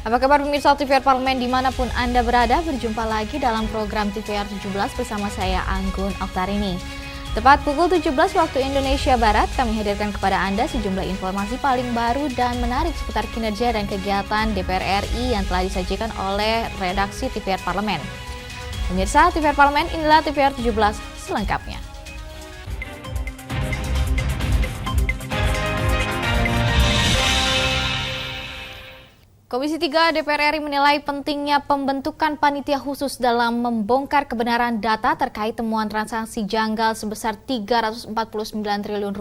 Apa kabar pemirsa TVR Parlemen dimanapun Anda berada, berjumpa lagi dalam program TVR 17 bersama saya Anggun Oktarini. Tepat pukul 17 waktu Indonesia Barat, kami hadirkan kepada Anda sejumlah informasi paling baru dan menarik seputar kinerja dan kegiatan DPR RI yang telah disajikan oleh redaksi TVR Parlemen. Pemirsa TVR Parlemen, inilah TVR 17 selengkapnya. Komisi 3 DPR RI menilai pentingnya pembentukan panitia khusus dalam membongkar kebenaran data terkait temuan transaksi janggal sebesar Rp349 triliun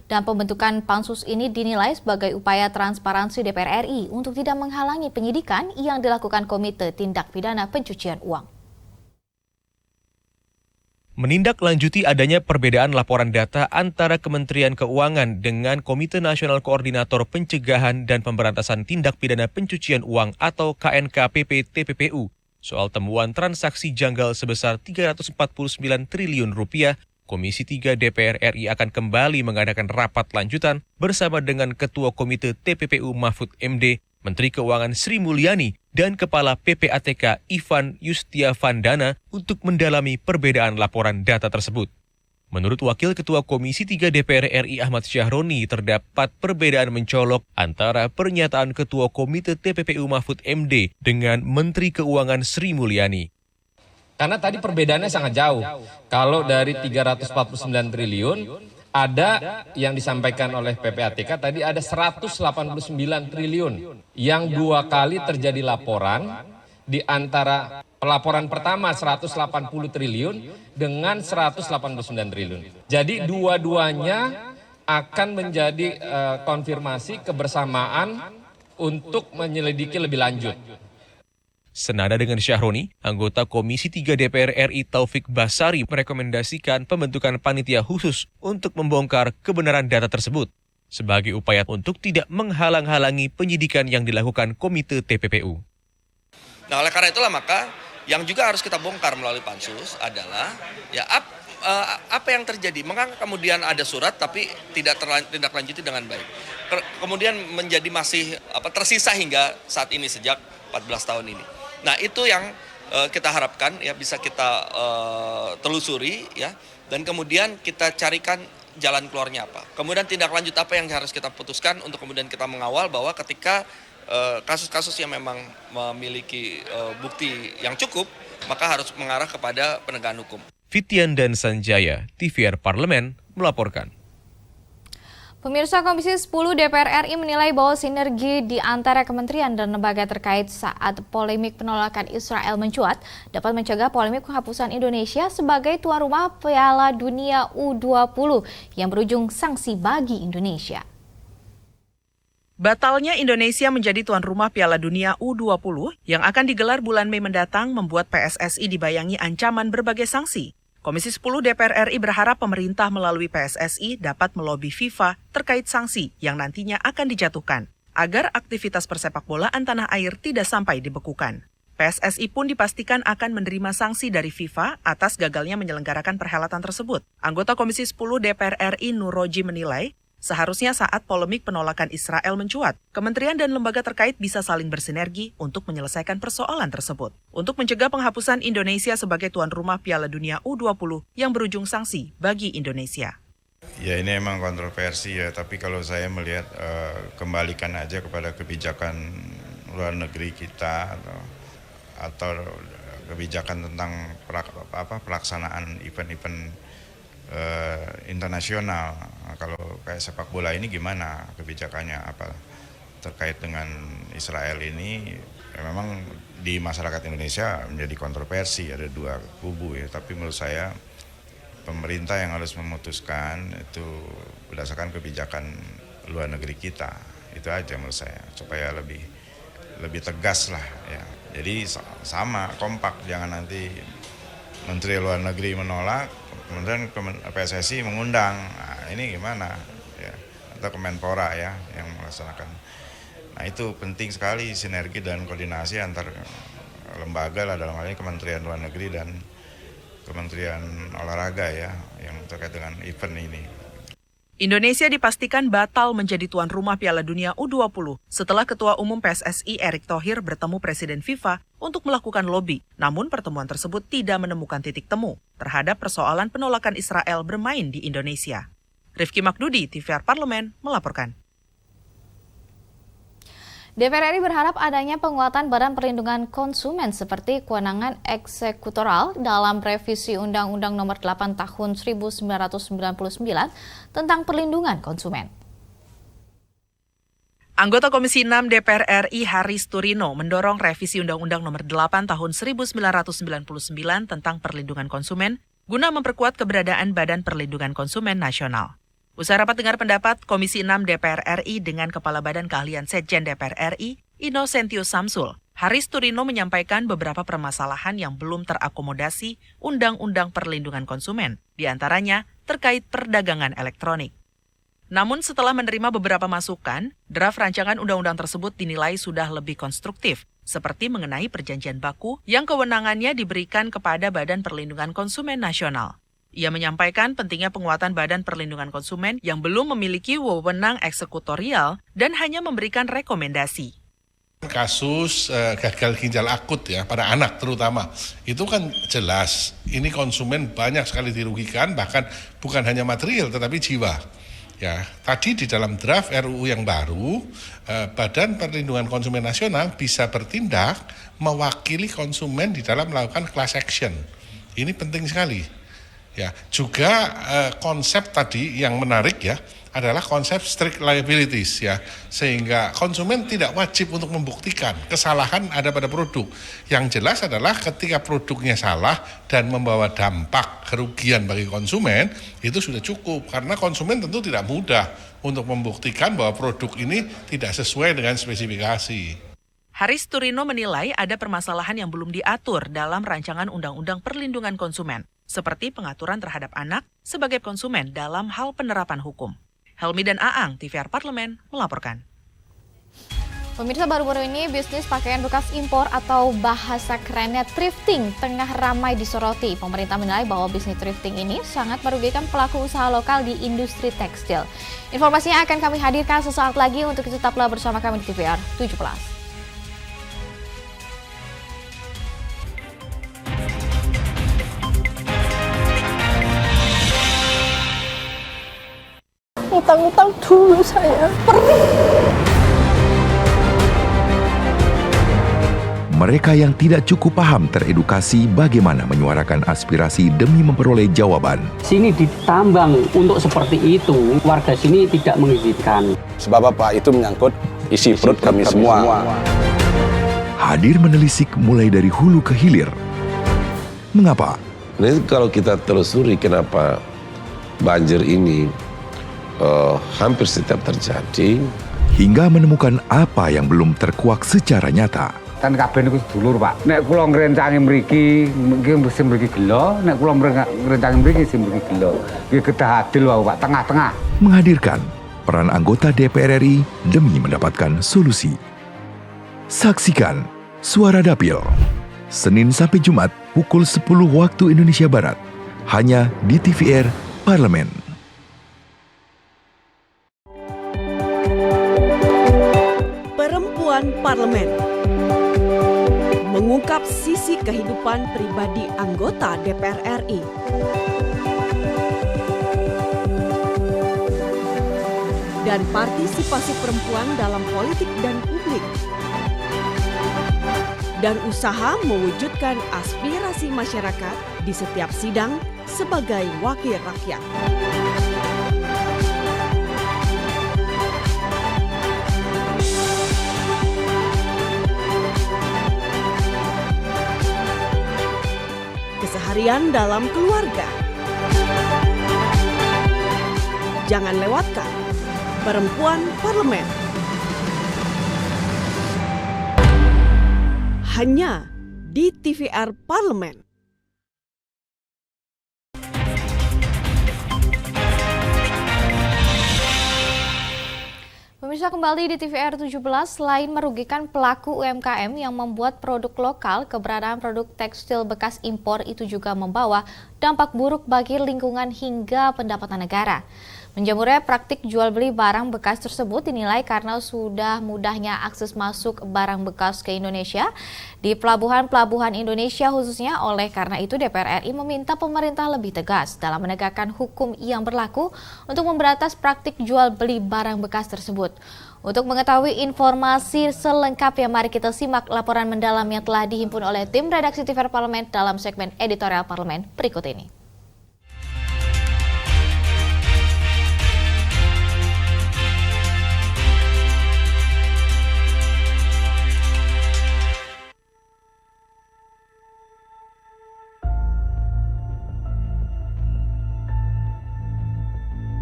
dan pembentukan pansus ini dinilai sebagai upaya transparansi DPR RI untuk tidak menghalangi penyidikan yang dilakukan Komite Tindak Pidana Pencucian Uang. Menindaklanjuti adanya perbedaan laporan data antara Kementerian Keuangan dengan Komite Nasional Koordinator Pencegahan dan Pemberantasan Tindak Pidana Pencucian Uang atau KNKPP-TPPU soal temuan transaksi janggal sebesar Rp349 triliun, Komisi 3 DPR RI akan kembali mengadakan rapat lanjutan bersama dengan Ketua Komite TPPU Mahfud MD, Menteri Keuangan Sri Mulyani, dan Kepala PPATK Ivan Yustiavandana untuk mendalami perbedaan laporan data tersebut. Menurut Wakil Ketua Komisi 3 DPR RI Ahmad Syahroni, terdapat perbedaan mencolok antara pernyataan Ketua Komite TPPU Mahfud MD dengan Menteri Keuangan Sri Mulyani. Karena tadi perbedaannya sangat jauh. Kalau dari 349 triliun, ada yang disampaikan oleh PPATK tadi ada 189 triliun yang dua kali terjadi laporan di antara laporan pertama 180 triliun dengan 189 triliun. Jadi dua-duanya akan menjadi konfirmasi kebersamaan untuk menyelidiki lebih lanjut. Senada dengan Syahroni, anggota Komisi 3 DPR RI Taufik Basari merekomendasikan pembentukan panitia khusus untuk membongkar kebenaran data tersebut sebagai upaya untuk tidak menghalang-halangi penyidikan yang dilakukan Komite TPPU. Nah, oleh karena itulah maka yang juga harus kita bongkar melalui pansus adalah apa yang terjadi. Mengapa kemudian ada surat tapi tidak lanjuti dengan baik. Kemudian menjadi masih tersisa hingga saat ini sejak 14 tahun ini. Nah, itu yang kita harapkan ya bisa kita telusuri ya, dan kemudian kita carikan jalan keluarnya apa. Kemudian tindak lanjut apa yang harus kita putuskan untuk kemudian kita mengawal bahwa ketika kasus-kasus yang memang memiliki bukti yang cukup, maka harus mengarah kepada penegakan hukum. Fitian dan Sanjaya, TVR Parlemen melaporkan. Pemirsa, Komisi 10 DPR RI menilai bahwa sinergi di antara kementerian dan lembaga terkait saat polemik penolakan Israel mencuat dapat mencegah polemik penghapusan Indonesia sebagai tuan rumah Piala Dunia U20 yang berujung sanksi bagi Indonesia. Batalnya Indonesia menjadi tuan rumah Piala Dunia U20 yang akan digelar bulan Mei mendatang membuat PSSI dibayangi ancaman berbagai sanksi. Komisi 10 DPR RI berharap pemerintah melalui PSSI dapat melobi FIFA terkait sanksi yang nantinya akan dijatuhkan, agar aktivitas persepak bolaan tanah air tidak sampai dibekukan. PSSI pun dipastikan akan menerima sanksi dari FIFA atas gagalnya menyelenggarakan perhelatan tersebut. Anggota Komisi 10 DPR RI Nuroji menilai, seharusnya saat polemik penolakan Israel mencuat, kementerian dan lembaga terkait bisa saling bersinergi untuk menyelesaikan persoalan tersebut. Untuk mencegah penghapusan Indonesia sebagai tuan rumah Piala Dunia U20 yang berujung sanksi bagi Indonesia. Ya, ini emang kontroversi ya, tapi kalau saya melihat kembalikan aja kepada kebijakan luar negeri kita atau kebijakan tentang pelaksanaan event-event internasional. Nah, kalau kayak sepak bola ini gimana kebijakannya apa terkait dengan Israel ini? Ya, memang di masyarakat Indonesia menjadi kontroversi, ada dua kubu ya, tapi menurut saya pemerintah yang harus memutuskan itu berdasarkan kebijakan luar negeri kita. Itu aja menurut saya, supaya lebih tegas lah ya. Jadi sama kompak, jangan nanti Menteri Luar Negeri menolak, kemudian PSSI mengundang. Nah, ini gimana ya, atau Kemenpora ya yang melaksanakan. Nah, itu penting sekali sinergi dan koordinasi antar lembaga lah, dalam hal ini Kementerian Luar Negeri dan Kementerian Olahraga ya yang terkait dengan event ini. Indonesia dipastikan batal menjadi tuan rumah Piala Dunia U20 setelah Ketua Umum PSSI Erick Thohir bertemu Presiden FIFA untuk melakukan lobi. Namun pertemuan tersebut tidak menemukan titik temu terhadap persoalan penolakan Israel bermain di Indonesia. Rifki Makdudi, TVR Parlemen, melaporkan. DPR RI berharap adanya penguatan Badan Perlindungan Konsumen seperti kewenangan eksekutoral dalam revisi Undang-Undang Nomor 8 Tahun 1999 tentang perlindungan konsumen. Anggota Komisi 6 DPR RI Haris Turino mendorong revisi Undang-Undang Nomor 8 Tahun 1999 tentang perlindungan konsumen guna memperkuat keberadaan Badan Perlindungan Konsumen Nasional. Usai rapat dengar pendapat Komisi 6 DPR RI dengan Kepala Badan Keahlian Setjen DPR RI, Innocentius Samsul, Haris Turino menyampaikan beberapa permasalahan yang belum terakomodasi Undang-Undang Perlindungan Konsumen, di antaranya terkait perdagangan elektronik. Namun setelah menerima beberapa masukan, draft rancangan undang-undang tersebut dinilai sudah lebih konstruktif, seperti mengenai perjanjian baku yang kewenangannya diberikan kepada Badan Perlindungan Konsumen Nasional. Ia menyampaikan pentingnya penguatan Badan Perlindungan Konsumen yang belum memiliki wewenang eksekutorial dan hanya memberikan rekomendasi. Kasus gagal ginjal akut ya pada anak terutama, itu kan jelas ini konsumen banyak sekali dirugikan, bahkan bukan hanya material tetapi jiwa. Ya, tadi di dalam draft RUU yang baru, Badan Perlindungan Konsumen Nasional bisa bertindak mewakili konsumen di dalam melakukan class action. Ini penting sekali. Ya, juga konsep tadi yang menarik ya adalah konsep strict liabilities ya, sehingga konsumen tidak wajib untuk membuktikan kesalahan ada pada produk. Yang jelas adalah ketika produknya salah dan membawa dampak kerugian bagi konsumen, itu sudah cukup karena konsumen tentu tidak mudah untuk membuktikan bahwa produk ini tidak sesuai dengan spesifikasi. Haris Turino menilai ada permasalahan yang belum diatur dalam rancangan Undang-Undang Perlindungan Konsumen, seperti pengaturan terhadap anak sebagai konsumen dalam hal penerapan hukum. Helmi dan Aang, TVR Parlemen, melaporkan. Pemirsa, baru-baru ini bisnis pakaian bekas impor atau bahasa kerennya thrifting tengah ramai disoroti. Pemerintah menilai bahwa bisnis thrifting ini sangat merugikan pelaku usaha lokal di industri tekstil. Informasinya akan kami hadirkan sesaat lagi, untuk itu tetaplah bersama kami di TVR 17. Utang-utang dulu saya. Mereka yang tidak cukup paham teredukasi bagaimana menyuarakan aspirasi demi memperoleh jawaban. Sini ditambang untuk seperti itu, warga sini tidak mengizinkan. Sebab apa? Itu menyangkut isi perut kami semua. Hadir menelisik mulai dari hulu ke hilir. Mengapa? Ini kalau kita telusuri kenapa banjir ini hampir setiap terjadi, hingga menemukan apa yang belum terkuak secara nyata. Kan kabeh niku sedulur, Pak. Nek kula ngrencangi mriki, mesti mriki gelo, nek kula ngrencangi mriki sing mriki gelo. Iki kedah adil wae, Pak, tengah-tengah. Menghadirkan peran anggota DPR RI demi mendapatkan solusi. Saksikan Suara Dapil, Senin sampai Jumat pukul 10 waktu Indonesia Barat, hanya di TVR Parlemen. Perempuan Parlemen mengungkap sisi kehidupan pribadi anggota DPR RI. Dan partisipasi perempuan dalam politik dan publik. Dan usaha mewujudkan aspirasi masyarakat di setiap sidang sebagai wakil rakyat. Keseharian dalam keluarga. Jangan lewatkan Perempuan Parlemen. Hanya di TVR Parlemen. Pemirsa, kembali di TVR 17, selain merugikan pelaku UMKM yang membuat produk lokal, keberadaan produk tekstil bekas impor itu juga membawa dampak buruk bagi lingkungan hingga pendapatan negara. Menjamurnya praktik jual beli barang bekas tersebut dinilai karena sudah mudahnya akses masuk barang bekas ke Indonesia di pelabuhan-pelabuhan Indonesia khususnya. Oleh karena itu DPR RI meminta pemerintah lebih tegas dalam menegakkan hukum yang berlaku untuk memberantas praktik jual beli barang bekas tersebut. Untuk mengetahui informasi selengkapnya, mari kita simak laporan mendalam yang telah dihimpun oleh tim redaksi TVR Parlemen dalam segmen editorial Parlemen berikut ini.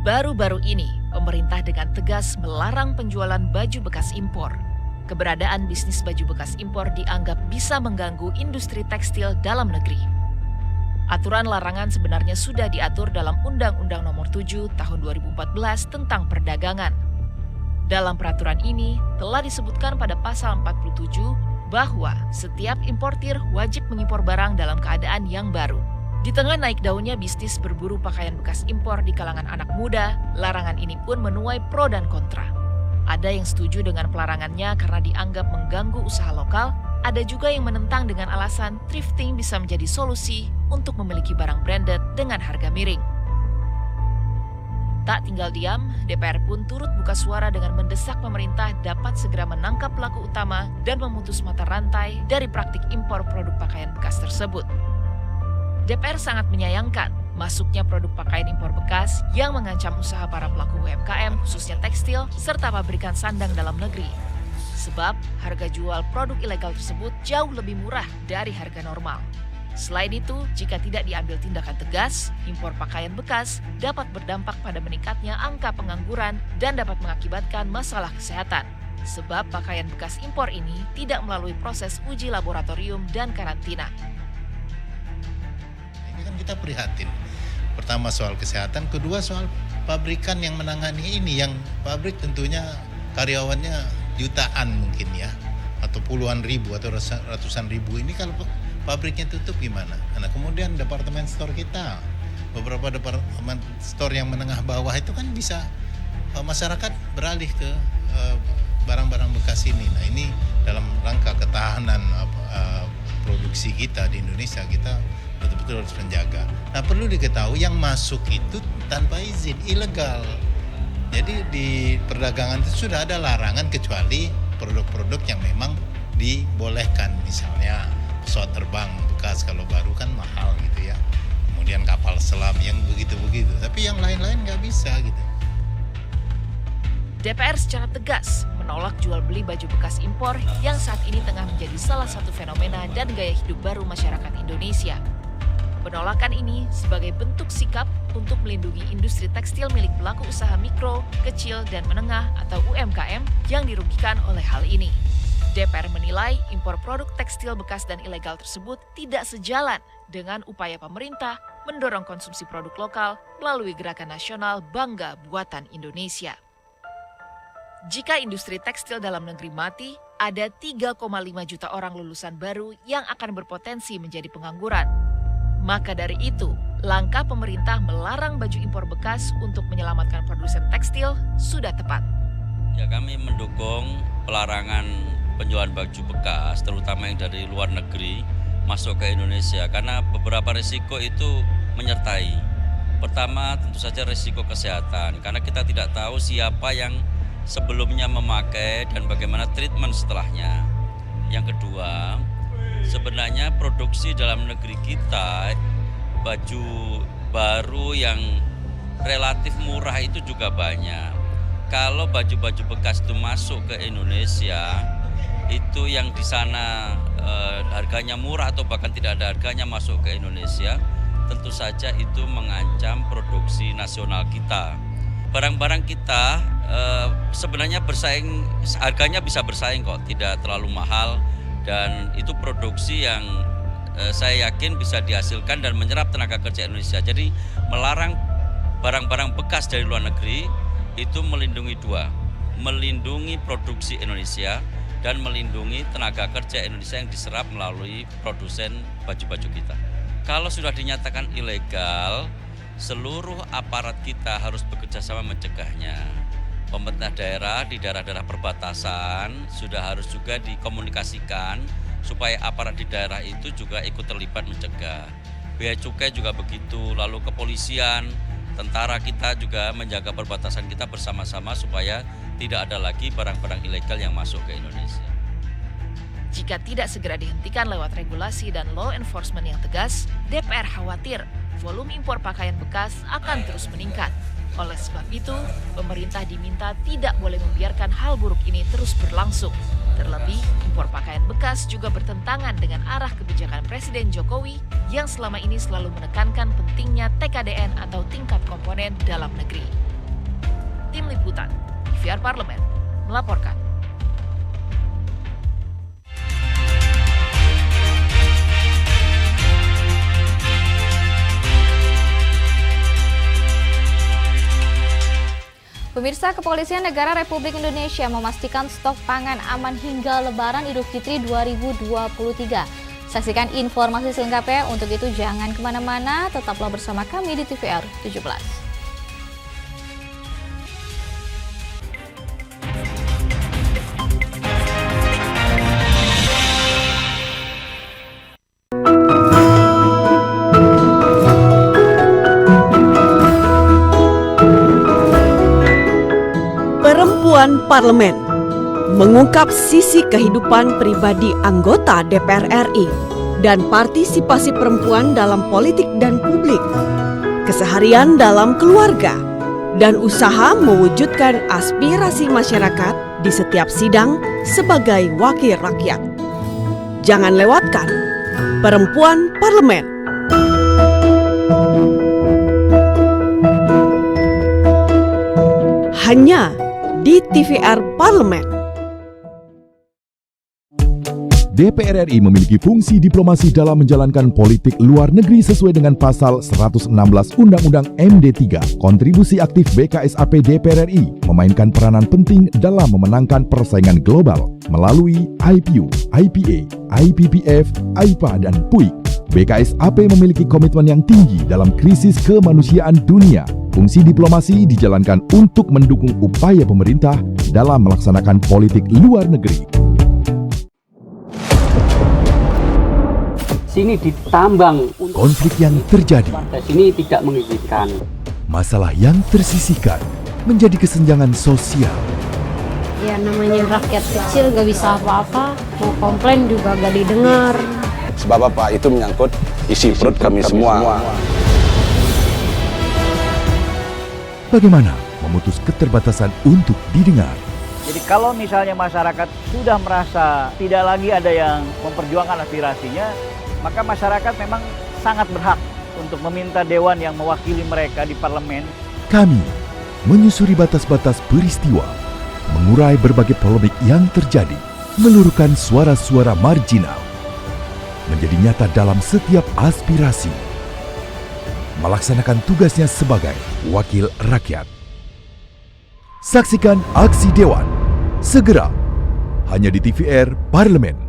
Baru-baru ini, pemerintah dengan tegas melarang penjualan baju bekas impor. Keberadaan bisnis baju bekas impor dianggap bisa mengganggu industri tekstil dalam negeri. Aturan larangan sebenarnya sudah diatur dalam Undang-Undang Nomor 7 Tahun 2014 tentang perdagangan. Dalam peraturan ini telah disebutkan pada pasal 47 bahwa setiap importir wajib mengimpor barang dalam keadaan yang baru. Di tengah naik daunnya bisnis berburu pakaian bekas impor di kalangan anak muda, larangan ini pun menuai pro dan kontra. Ada yang setuju dengan pelarangannya karena dianggap mengganggu usaha lokal, ada juga yang menentang dengan alasan thrifting bisa menjadi solusi untuk memiliki barang branded dengan harga miring. Tak tinggal diam, DPR pun turut buka suara dengan mendesak pemerintah dapat segera menangkap pelaku utama dan memutus mata rantai dari praktik impor produk pakaian bekas tersebut. DPR sangat menyayangkan masuknya produk pakaian impor bekas yang mengancam usaha para pelaku UMKM, khususnya tekstil, serta pabrikan sandang dalam negeri. Sebab harga jual produk ilegal tersebut jauh lebih murah dari harga normal. Selain itu, jika tidak diambil tindakan tegas, impor pakaian bekas dapat berdampak pada meningkatnya angka pengangguran dan dapat mengakibatkan masalah kesehatan. Sebab pakaian bekas impor ini tidak melalui proses uji laboratorium dan karantina. Kita prihatin. Pertama soal kesehatan, kedua soal pabrikan yang menangani ini, yang pabrik tentunya karyawannya jutaan mungkin ya, atau puluhan ribu atau ratusan ribu. Ini kalau pabriknya tutup gimana? Nah, kemudian departemen store kita, beberapa departemen store yang menengah bawah itu kan bisa masyarakat beralih ke barang-barang bekas ini. Nah, ini dalam rangka ketahanan produksi kita di Indonesia, kita betul-betul harus menjaga. Nah, perlu diketahui yang masuk itu tanpa izin, ilegal. Jadi di perdagangan itu sudah ada larangan kecuali produk-produk yang memang dibolehkan. Misalnya pesawat terbang bekas, kalau baru kan mahal gitu ya. Kemudian kapal selam yang begitu-begitu. Tapi yang lain-lain nggak bisa gitu. DPR secara tegas menolak jual beli baju bekas impor yang saat ini tengah menjadi salah satu fenomena dan gaya hidup baru masyarakat Indonesia. Penolakan ini sebagai bentuk sikap untuk melindungi industri tekstil milik pelaku usaha mikro, kecil, dan menengah atau UMKM yang dirugikan oleh hal ini. DPR menilai impor produk tekstil bekas dan ilegal tersebut tidak sejalan dengan upaya pemerintah mendorong konsumsi produk lokal melalui gerakan nasional Bangga Buatan Indonesia. Jika industri tekstil dalam negeri mati, ada 3,5 juta orang lulusan baru yang akan berpotensi menjadi pengangguran. Maka dari itu, langkah pemerintah melarang baju impor bekas untuk menyelamatkan produsen tekstil sudah tepat. Ya, kami mendukung pelarangan penjualan baju bekas, terutama yang dari luar negeri, masuk ke Indonesia. Karena beberapa risiko itu menyertai. Pertama, tentu saja risiko kesehatan. Karena kita tidak tahu siapa yang sebelumnya memakai dan bagaimana treatment setelahnya. Yang kedua, sebenarnya produksi dalam negeri kita, baju baru yang relatif murah itu juga banyak. Kalau baju-baju bekas itu masuk ke Indonesia, itu yang di sana harganya murah atau bahkan tidak ada harganya masuk ke Indonesia, tentu saja itu mengancam produksi nasional kita. Barang-barang kita sebenarnya bersaing, harganya bisa bersaing kok, tidak terlalu mahal. Dan itu produksi yang saya yakin bisa dihasilkan dan menyerap tenaga kerja Indonesia. Jadi melarang barang-barang bekas dari luar negeri itu melindungi dua. Melindungi produksi Indonesia dan melindungi tenaga kerja Indonesia yang diserap melalui produsen baju-baju kita. Kalau sudah dinyatakan ilegal, seluruh aparat kita harus bekerja sama mencegahnya. Pemerintah daerah di daerah-daerah perbatasan sudah harus juga dikomunikasikan supaya aparat di daerah itu juga ikut terlibat mencegah. Bea Cukai juga begitu, lalu kepolisian, tentara kita juga menjaga perbatasan kita bersama-sama supaya tidak ada lagi barang-barang ilegal yang masuk ke Indonesia. Jika tidak segera dihentikan lewat regulasi dan law enforcement yang tegas, DPR khawatir volume impor pakaian bekas akan terus meningkat. Oleh sebab itu, pemerintah diminta tidak boleh membiarkan hal buruk ini terus berlangsung. Terlebih, impor pakaian bekas juga bertentangan dengan arah kebijakan Presiden Jokowi yang selama ini selalu menekankan pentingnya TKDN atau tingkat komponen dalam negeri. Tim Liputan, TVR Parlemen, melaporkan. Pemirsa, Kepolisian Negara Republik Indonesia memastikan stok pangan aman hingga Lebaran Idul Fitri 2023. Saksikan informasi selengkapnya, untuk itu jangan kemana-mana, tetaplah bersama kami di TVR 17. Perempuan Parlemen mengungkap sisi kehidupan pribadi anggota DPR RI dan partisipasi perempuan dalam politik dan publik, keseharian dalam keluarga, dan usaha mewujudkan aspirasi masyarakat di setiap sidang sebagai wakil rakyat. Jangan lewatkan Perempuan Parlemen. Hanya di TVR Parlemen. DPR RI memiliki fungsi diplomasi dalam menjalankan politik luar negeri sesuai dengan pasal 116 Undang-Undang MD3. Kontribusi aktif BKSAP DPR RI memainkan peranan penting dalam memenangkan persaingan global melalui IPU, IPA, IPPF, IPA, dan PUIK. BKSAP memiliki komitmen yang tinggi dalam krisis kemanusiaan dunia. Fungsi diplomasi dijalankan untuk mendukung upaya pemerintah dalam melaksanakan politik luar negeri. Sini ditambang. Konflik yang terjadi. Warga sini tidak mengizinkan. Masalah yang tersisihkan menjadi kesenjangan sosial. Ya namanya rakyat kecil gak bisa apa-apa, mau komplain juga gak didengar. Sebab apa? Itu menyangkut isi perut kami semua. Bagaimana memutus keterbatasan untuk didengar? Jadi kalau misalnya masyarakat sudah merasa tidak lagi ada yang memperjuangkan aspirasinya, maka masyarakat memang sangat berhak untuk meminta dewan yang mewakili mereka di parlemen. Kami menyusuri batas-batas peristiwa, mengurai berbagai polemik yang terjadi, meluruhkan suara-suara marginal, menjadi nyata dalam setiap aspirasi, melaksanakan tugasnya sebagai wakil rakyat. Saksikan aksi Dewan segera hanya di TVR Parlemen.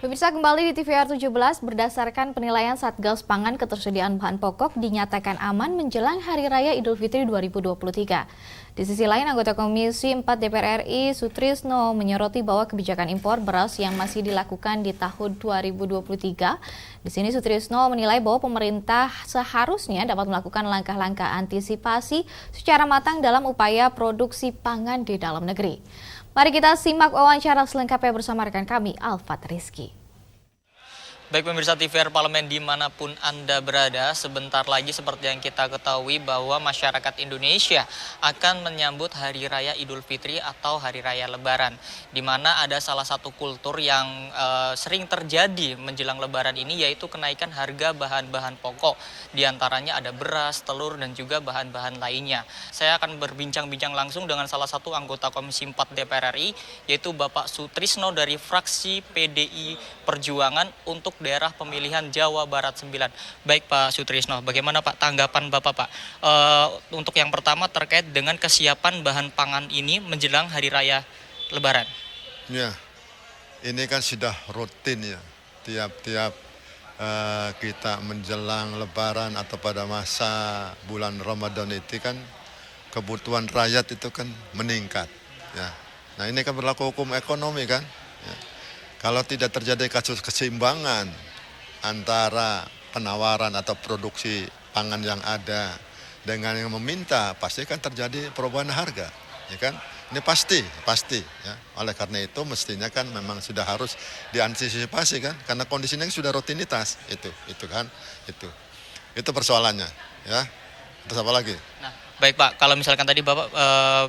Pemirsa, kembali di TVR 17, berdasarkan penilaian Satgas Pangan, ketersediaan bahan pokok dinyatakan aman menjelang Hari Raya Idul Fitri 2023. Di sisi lain, anggota Komisi 4 DPR RI Sutrisno menyoroti bahwa kebijakan impor beras yang masih dilakukan di tahun 2023. Di sini Sutrisno menilai bahwa pemerintah seharusnya dapat melakukan langkah-langkah antisipasi secara matang dalam upaya produksi pangan di dalam negeri. Mari kita simak wawancara selengkapnya bersama rekan kami, Alfat Rizky. Baik pemirsa TVR Parlemen dimanapun Anda berada, sebentar lagi seperti yang kita ketahui bahwa masyarakat Indonesia akan menyambut Hari Raya Idul Fitri atau Hari Raya Lebaran. Di mana ada salah satu kultur yang sering terjadi menjelang Lebaran ini, yaitu kenaikan harga bahan-bahan pokok. Di antaranya ada beras, telur, dan juga bahan-bahan lainnya. Saya akan berbincang-bincang langsung dengan salah satu anggota Komisi 4 DPR RI, yaitu Bapak Sutrisno dari fraksi PDI Perjuangan untuk daerah pemilihan Jawa Barat 9. Baik Pak Sutrisno, bagaimana Pak tanggapan Bapak Pak? Untuk yang pertama terkait dengan kesiapan bahan pangan ini menjelang Hari Raya Lebaran. Ya, ini kan sudah rutin ya, tiap-tiap kita menjelang Lebaran atau pada masa bulan Ramadan itu kan kebutuhan rakyat itu kan meningkat. Ya. Nah ini kan berlaku hukum ekonomi kan. Ya. Kalau tidak terjadi kasus keseimbangan antara penawaran atau produksi pangan yang ada dengan yang meminta, pasti kan terjadi perubahan harga, ya kan? Ini pasti ya. Oleh karena itu mestinya kan memang sudah harus diantisipasi kan, karena kondisinya sudah rutinitas itu kan, itu persoalannya, ya. Terus apa lagi? Nah, baik Pak, kalau misalkan tadi Bapak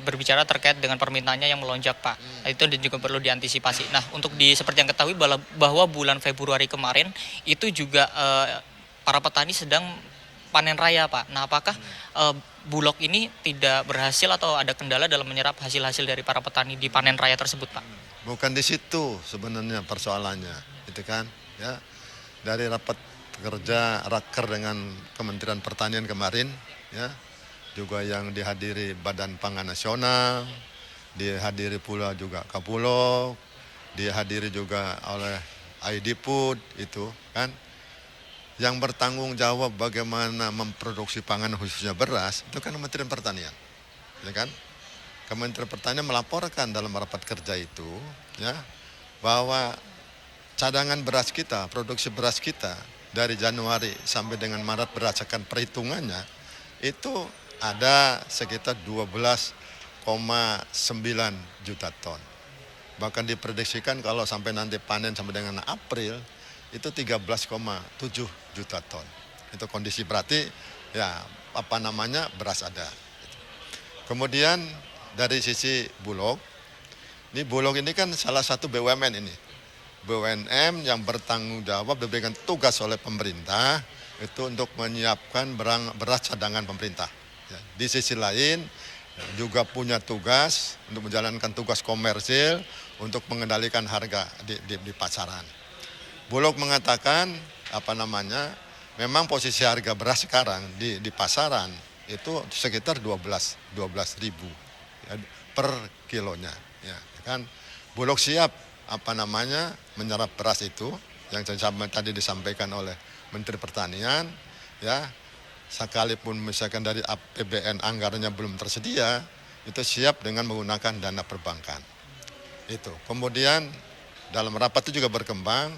berbicara terkait dengan permintaannya yang melonjak Pak, itu juga perlu diantisipasi. Nah, untuk seperti yang ketahui bahwa bulan Februari kemarin itu juga para petani sedang panen raya Pak. Nah, apakah Bulog ini tidak berhasil atau ada kendala dalam menyerap hasil-hasil dari para petani di panen raya tersebut Pak? Bukan di situ sebenarnya persoalannya, itu kan, ya. Dari rapat kerja raker dengan Kementerian Pertanian kemarin, ya, juga yang dihadiri Badan Pangan Nasional, dihadiri pula juga Kapulog, dihadiri juga oleh Aidipud, itu kan. Yang bertanggung jawab bagaimana memproduksi pangan khususnya beras, itu kan Kementerian Pertanian, ya kan? Kementerian Pertanian melaporkan dalam rapat kerja itu, ya, bahwa cadangan beras kita, produksi beras kita dari Januari sampai dengan Maret berdasarkan perhitungannya, itu ada sekitar 12,9 juta ton. Bahkan diprediksikan kalau sampai nanti panen sampai dengan April, itu 13,7 juta ton. Itu kondisi berarti ya beras ada. Kemudian dari sisi Bulog, ini Bulog ini kan salah satu BUMN ini. BUMN yang bertanggung jawab diberikan tugas oleh pemerintah itu untuk menyiapkan beras cadangan pemerintah. Ya, di sisi lain juga punya tugas untuk menjalankan tugas komersil untuk mengendalikan harga di pasaran. Bulog mengatakan memang posisi harga beras sekarang di pasaran itu sekitar 12.000 ya, per kilonya, ya kan. Bulog siap menyerap beras itu yang tadi disampaikan oleh Menteri Pertanian, ya, sekalipun misalkan dari APBN anggarannya belum tersedia, itu siap dengan menggunakan dana perbankan. Itu. Kemudian dalam rapat itu juga berkembang,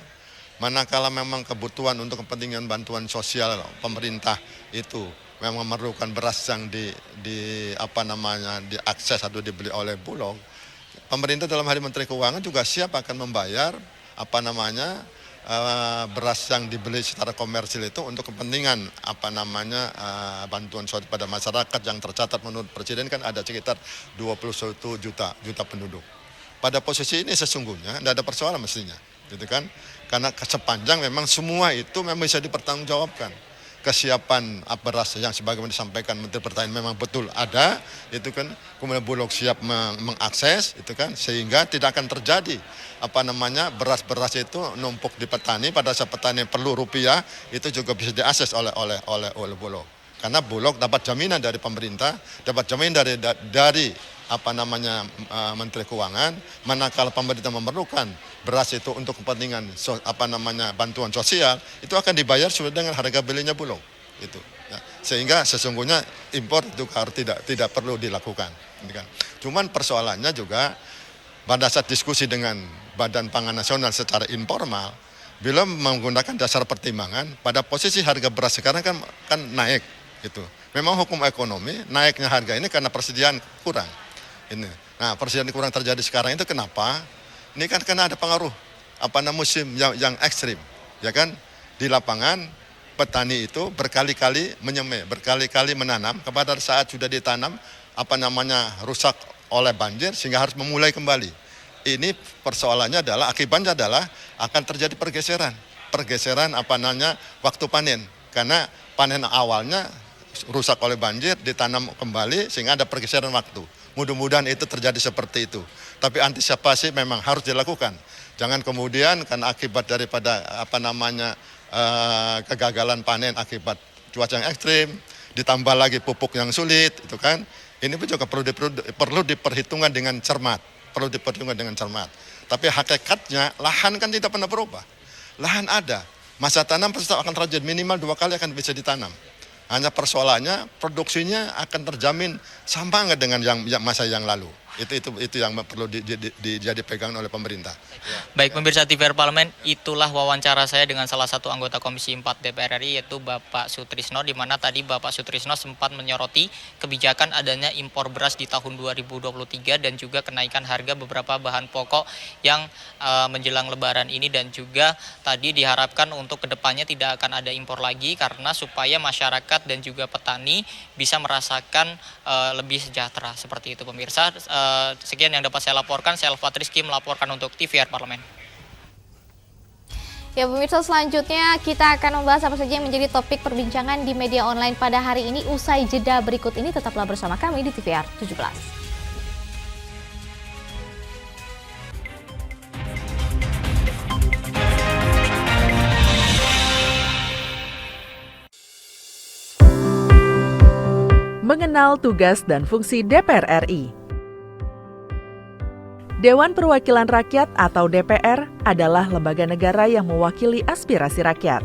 manakala memang kebutuhan untuk kepentingan bantuan sosial pemerintah itu memang memerlukan beras yang diakses atau dibeli oleh Bulog, pemerintah dalam hal Menteri Keuangan juga siap akan membayar beras yang dibeli secara komersil itu untuk kepentingan bantuan sosial pada masyarakat yang tercatat menurut Presiden kan ada sekitar 21 juta penduduk. Pada posisi ini sesungguhnya tidak ada persoalan mestinya, gitu kan? Karena sepanjang memang semua itu memang bisa dipertanggungjawabkan. Kesiapan beras yang sebagaimana disampaikan Menteri Pertanian memang betul ada, itu kan. Kemudian Bulog siap mengakses, itu kan, sehingga tidak akan terjadi beras-beras itu numpuk di petani. Pada saat petani perlu rupiah, itu juga bisa diakses oleh Bulog. Karena Bulog dapat jaminan dari pemerintah, dapat jaminan dari Menteri Keuangan, manakala pemerintah memerlukan beras itu untuk kepentingan bantuan sosial, itu akan dibayar sesuai dengan harga belinya Bulog. Itu. Ya. Sehingga sesungguhnya impor itu harus tidak perlu dilakukan. Cuman persoalannya juga pada saat diskusi dengan Badan Pangan Nasional secara informal, bila menggunakan dasar pertimbangan, pada posisi harga beras sekarang kan naik. Gitu. Memang hukum ekonomi naiknya harga ini karena persediaan kurang. Nah, persediaan kurang terjadi sekarang itu kenapa? Ini kan karena ada pengaruh musim yang ekstrim, ya kan? Di lapangan petani itu berkali-kali menyemai, berkali-kali menanam, kepada saat sudah ditanam rusak oleh banjir sehingga harus memulai kembali. Ini persoalannya akibatnya adalah akan terjadi pergeseran waktu panen, karena panen awalnya rusak oleh banjir, ditanam kembali sehingga ada pergeseran waktu. Mudah-mudahan itu terjadi seperti itu. Tapi antisipasi memang harus dilakukan. Jangan kemudian karena akibat daripada kegagalan panen akibat cuaca yang ekstrim, ditambah lagi pupuk yang sulit, itu kan. Ini juga perlu diperhitungkan dengan cermat, perlu diperhitungkan dengan cermat. Tapi hakikatnya lahan kan tidak pernah berubah. Lahan ada, masa tanam pasti akan terjadi minimal 2 kali akan bisa ditanam. Hanya persoalannya produksinya akan terjamin sama nggak dengan yang masa yang lalu. Itu yang perlu jadi pegangan oleh pemerintah. Baik pemirsa TVR Parlemen, itulah wawancara saya dengan salah satu anggota Komisi 4 DPR RI yaitu Bapak Sutrisno, di mana tadi Bapak Sutrisno sempat menyoroti kebijakan adanya impor beras di tahun 2023 dan juga kenaikan harga beberapa bahan pokok yang menjelang Lebaran ini, dan juga tadi diharapkan untuk kedepannya tidak akan ada impor lagi karena supaya masyarakat dan juga petani bisa merasakan lebih sejahtera. Seperti itu pemirsa. Sekian yang dapat saya laporkan. Saya Elva Rizky melaporkan untuk TVR Parlemen. Ya pemirsa, selanjutnya kita akan membahas apa saja yang menjadi topik perbincangan di media online pada hari ini. Usai jeda berikut ini, tetaplah bersama kami di TVR 17. Mengenal tugas dan fungsi DPR RI. Dewan Perwakilan Rakyat atau DPR adalah lembaga negara yang mewakili aspirasi rakyat.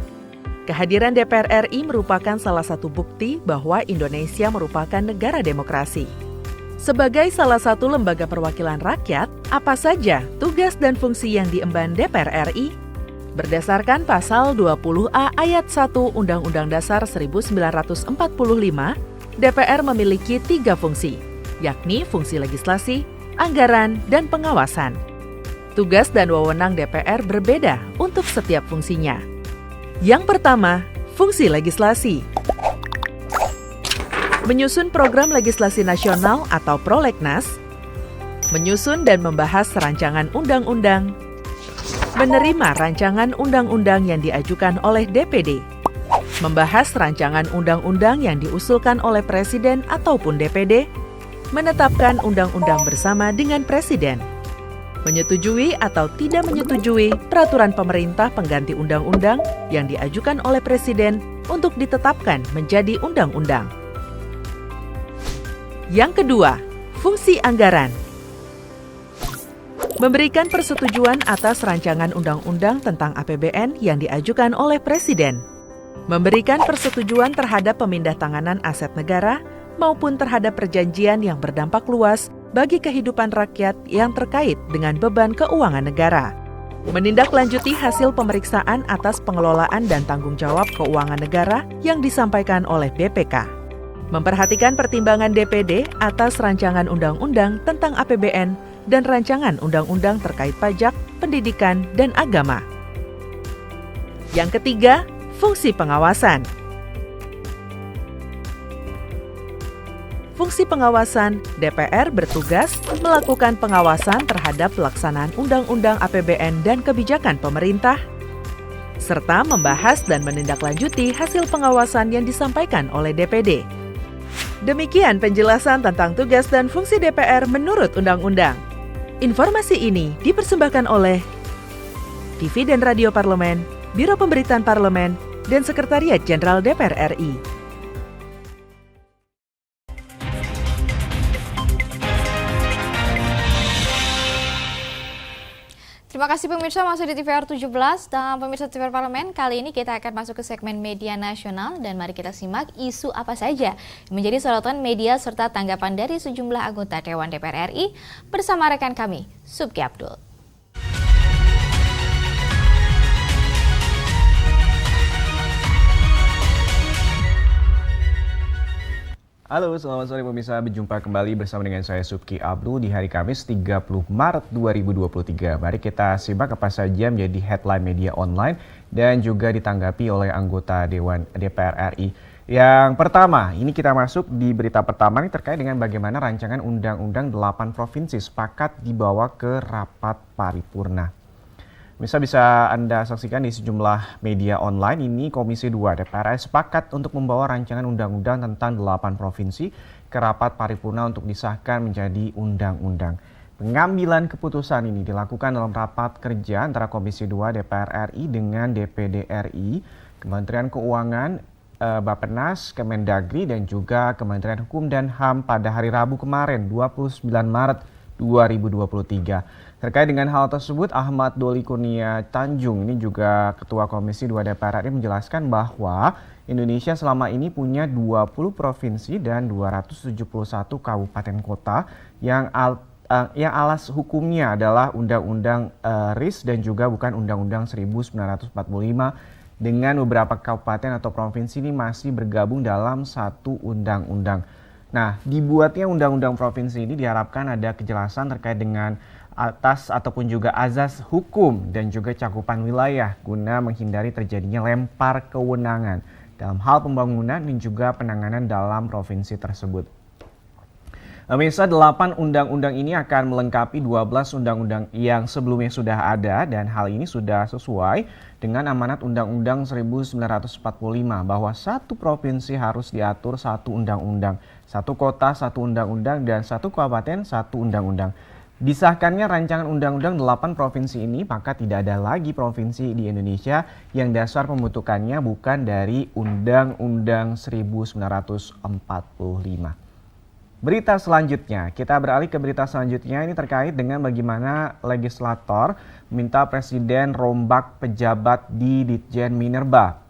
Kehadiran DPR RI merupakan salah satu bukti bahwa Indonesia merupakan negara demokrasi. Sebagai salah satu lembaga perwakilan rakyat, apa saja tugas dan fungsi yang diemban DPR RI? Berdasarkan pasal 20A ayat 1 Undang-Undang Dasar 1945, DPR memiliki 3 fungsi, yakni fungsi legislasi, anggaran, dan pengawasan. Tugas dan wewenang DPR berbeda untuk setiap fungsinya. Yang pertama, fungsi legislasi. Menyusun program legislasi nasional atau prolegnas, menyusun dan membahas rancangan undang-undang, menerima rancangan undang-undang yang diajukan oleh DPD, membahas rancangan undang-undang yang diusulkan oleh Presiden ataupun DPD, menetapkan undang-undang bersama dengan Presiden, menyetujui atau tidak menyetujui peraturan pemerintah pengganti undang-undang yang diajukan oleh Presiden untuk ditetapkan menjadi undang-undang. Yang kedua, fungsi anggaran. Memberikan persetujuan atas rancangan undang-undang tentang APBN yang diajukan oleh Presiden. Memberikan persetujuan terhadap pemindahntanganan aset negara maupun terhadap perjanjian yang berdampak luas bagi kehidupan rakyat yang terkait dengan beban keuangan negara. Menindaklanjuti hasil pemeriksaan atas pengelolaan dan tanggung jawab keuangan negara yang disampaikan oleh BPK. Memperhatikan pertimbangan DPD atas rancangan undang-undang tentang APBN dan rancangan undang-undang terkait pajak, pendidikan, dan agama. Yang ketiga, fungsi pengawasan. Fungsi pengawasan, DPR bertugas melakukan pengawasan terhadap pelaksanaan Undang-Undang APBN dan kebijakan pemerintah, serta membahas dan menindaklanjuti hasil pengawasan yang disampaikan oleh DPD. Demikian penjelasan tentang tugas dan fungsi DPR menurut Undang-Undang. Informasi ini dipersembahkan oleh TV dan Radio Parlemen, Biro Pemberitaan Parlemen, dan Sekretariat Jenderal DPR RI. Terima kasih pemirsa, masih di TVR 17 dan pemirsa TVR Parlemen. Kali ini kita akan masuk ke segmen media nasional dan mari kita simak isu apa saja yang menjadi sorotan media serta tanggapan dari sejumlah anggota Dewan DPR RI bersama rekan kami, Subki Abdul. Halo, selamat sore pemirsa. Berjumpa kembali bersama dengan saya Subki Abdul di hari Kamis 30 Maret 2023. Mari kita simak apa saja menjadi headline media online dan juga ditanggapi oleh anggota Dewan DPR RI. Yang pertama, ini kita masuk di berita pertama ini terkait dengan bagaimana rancangan Undang-Undang 8 Provinsi sepakat dibawa ke rapat paripurna. Bisa Anda saksikan di sejumlah media online ini Komisi 2 DPR RI sepakat untuk membawa rancangan undang-undang tentang 8 provinsi ke rapat paripurna untuk disahkan menjadi undang-undang. Pengambilan keputusan ini dilakukan dalam rapat kerja antara Komisi 2 DPR RI dengan DPD RI, Kementerian Keuangan, Bappenas, Kemendagri, dan juga Kementerian Hukum dan HAM pada hari Rabu kemarin 29 Maret 2023. Terkait dengan hal tersebut, Ahmad Doli Kurnia Tanjung, ini juga Ketua Komisi 2 DPR RI menjelaskan bahwa Indonesia selama ini punya 20 provinsi dan 271 kabupaten kota yang alas hukumnya adalah Undang-Undang RIS dan juga bukan Undang-Undang 1945, dengan beberapa kabupaten atau provinsi ini masih bergabung dalam satu undang-undang. Nah, dibuatnya undang-undang provinsi ini diharapkan ada kejelasan terkait dengan atas ataupun juga azas hukum dan juga cakupan wilayah guna menghindari terjadinya lempar kewenangan dalam hal pembangunan dan juga penanganan dalam provinsi tersebut. Pemirsa, 8 undang-undang ini akan melengkapi 12 undang-undang yang sebelumnya sudah ada, dan hal ini sudah sesuai dengan amanat Undang-Undang 1945 bahwa satu provinsi harus diatur satu undang-undang, satu kota satu undang-undang, dan satu kabupaten satu undang-undang. Disahkannya rancangan undang-undang 8 provinsi ini, maka tidak ada lagi provinsi di Indonesia yang dasar pembentukannya bukan dari Undang-Undang 1945. Berita selanjutnya, kita beralih ke berita selanjutnya, ini terkait dengan bagaimana legislator meminta Presiden rombak pejabat di Ditjen Minerba.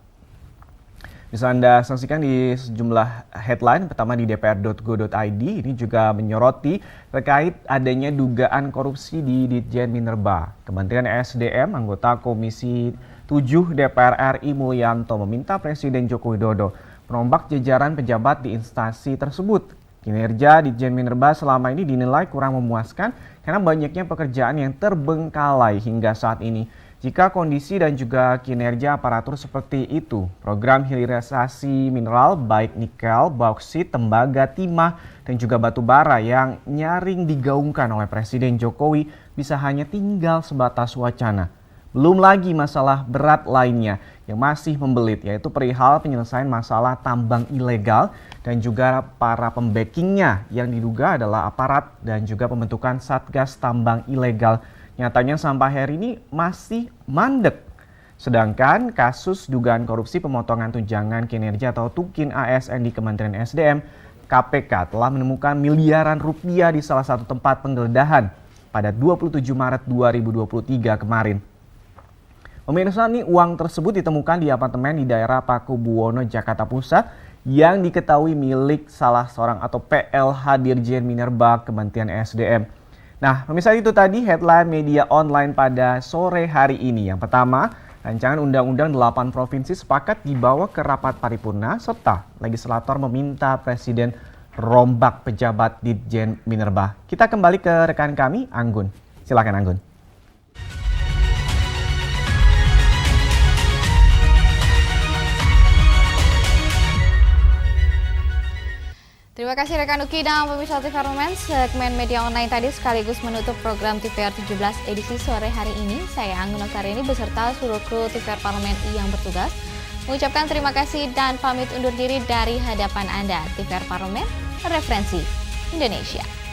Bisa Anda saksikan di sejumlah headline, pertama di dpr.go.id, ini juga menyoroti terkait adanya dugaan korupsi di Ditjen Minerba. Kementerian SDM, anggota Komisi 7 DPR RI Mulyanto meminta Presiden Joko Widodo merombak jajaran pejabat di instansi tersebut. Kinerja Ditjen Minerba selama ini dinilai kurang memuaskan karena banyaknya pekerjaan yang terbengkalai hingga saat ini. Jika kondisi dan juga kinerja aparatur seperti itu, program hilirisasi mineral baik nikel, bauksit, tembaga, timah, dan juga batu bara yang nyaring digaungkan oleh Presiden Jokowi bisa hanya tinggal sebatas wacana. Belum lagi masalah berat lainnya yang masih membelit, yaitu perihal penyelesaian masalah tambang ilegal dan juga para pembackingnya yang diduga adalah aparat dan juga pembentukan Satgas Tambang Ilegal. Nyatanya sampai hari ini masih mandek. Sedangkan kasus dugaan korupsi pemotongan tunjangan kinerja atau Tukin ASN di Kementerian SDM, KPK telah menemukan miliaran rupiah di salah satu tempat penggeledahan pada 27 Maret 2023 kemarin. Pemirsa, nih uang tersebut ditemukan di apartemen di daerah Pakubuwono, Jakarta Pusat yang diketahui milik salah seorang atau PLH Dirjen Minerba Kementerian SDM. Nah, pemirsa, itu tadi headline media online pada sore hari ini. Yang pertama, rancangan Undang-Undang 8 Provinsi sepakat dibawa ke rapat paripurna serta legislator meminta Presiden rombak pejabat Ditjen Minerba. Kita kembali ke rekan kami, Anggun. Silakan, Anggun. Terima kasih rekan Uki dan pemirsa TV Parlemen. Segmen media online tadi sekaligus menutup program TVR 17 edisi sore hari ini. Saya Anggun Oktarini beserta seluruh kru TVR Parlemen yang bertugas mengucapkan terima kasih dan pamit undur diri dari hadapan Anda. TVR Parlemen, referensi Indonesia.